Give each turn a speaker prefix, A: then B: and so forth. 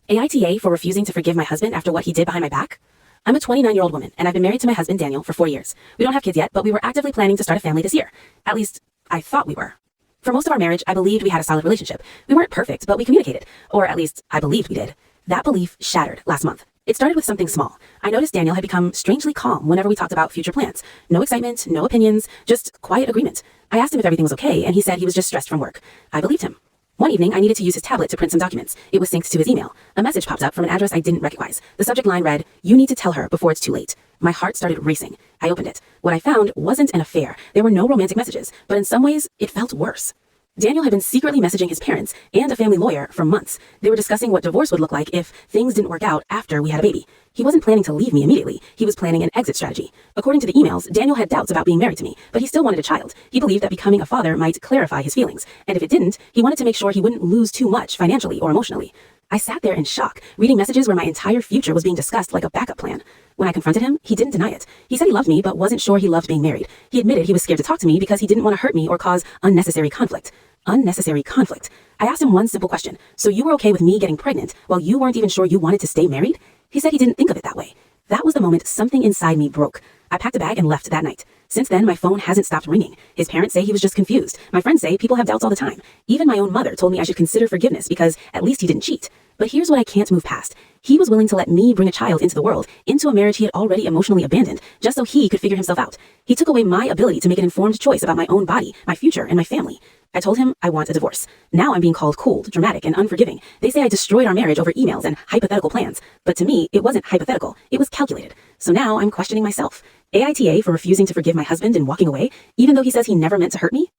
A: AITA for refusing to forgive my husband after what he did behind my back? I'm a 29-year-old woman, and I've been married to my husband Daniel for 4 years. We don't have kids yet, but we were actively planning to start a family this year. At least, I thought we were. For most of our marriage, I believed we had a solid relationship. We weren't perfect, but we communicated. Or at least, I believed we did. That belief shattered last month. It started with something small. I noticed Daniel had become strangely calm whenever we talked about future plans. No excitement, no opinions, just quiet agreement. I asked him if everything was okay, and he said he was just stressed from work. I believed him. One evening, I needed to use his tablet to print some documents. It was synced to his email. A message popped up from an address I didn't recognize. The subject line read, "You need to tell her before it's too late." My heart started racing. I opened it. What I found wasn't an affair. There were no romantic messages, but in some ways, it felt worse. Daniel had been secretly messaging his parents and a family lawyer for months. They were discussing what divorce would look like if things didn't work out after we had a baby. He wasn't planning to leave me immediately. He was planning an exit strategy. According to the emails, Daniel had doubts about being married to me, but he still wanted a child. He believed that becoming a father might clarify his feelings, and if it didn't, he wanted to make sure he wouldn't lose too much financially or emotionally. I sat there in shock, reading messages where my entire future was being discussed like a backup plan. When I confronted him, he didn't deny it. He said he loved me, but wasn't sure he loved being married. He admitted he was scared to talk to me because he didn't want to hurt me or cause unnecessary conflict. Unnecessary conflict. I asked him one simple question. So you were okay with me getting pregnant while you weren't even sure you wanted to stay married? He said he didn't think of it that way. That was the moment something inside me broke. I packed a bag and left that night. Since then, my phone hasn't stopped ringing. His parents say he was just confused. My friends say people have doubts all the time. Even my own mother told me I should consider forgiveness because at least he didn't cheat. But here's what I can't move past. He was willing to let me bring a child into the world, into a marriage he had already emotionally abandoned, just so he could figure himself out. He took away my ability to make an informed choice about my own body, my future, and my family. I told him I want a divorce. Now I'm being called cold, dramatic, and unforgiving. They say I destroyed our marriage over emails and hypothetical plans. But to me, it wasn't hypothetical. It was calculated. So now I'm questioning myself. AITA for refusing to forgive my husband and walking away, even though he says he never meant to hurt me?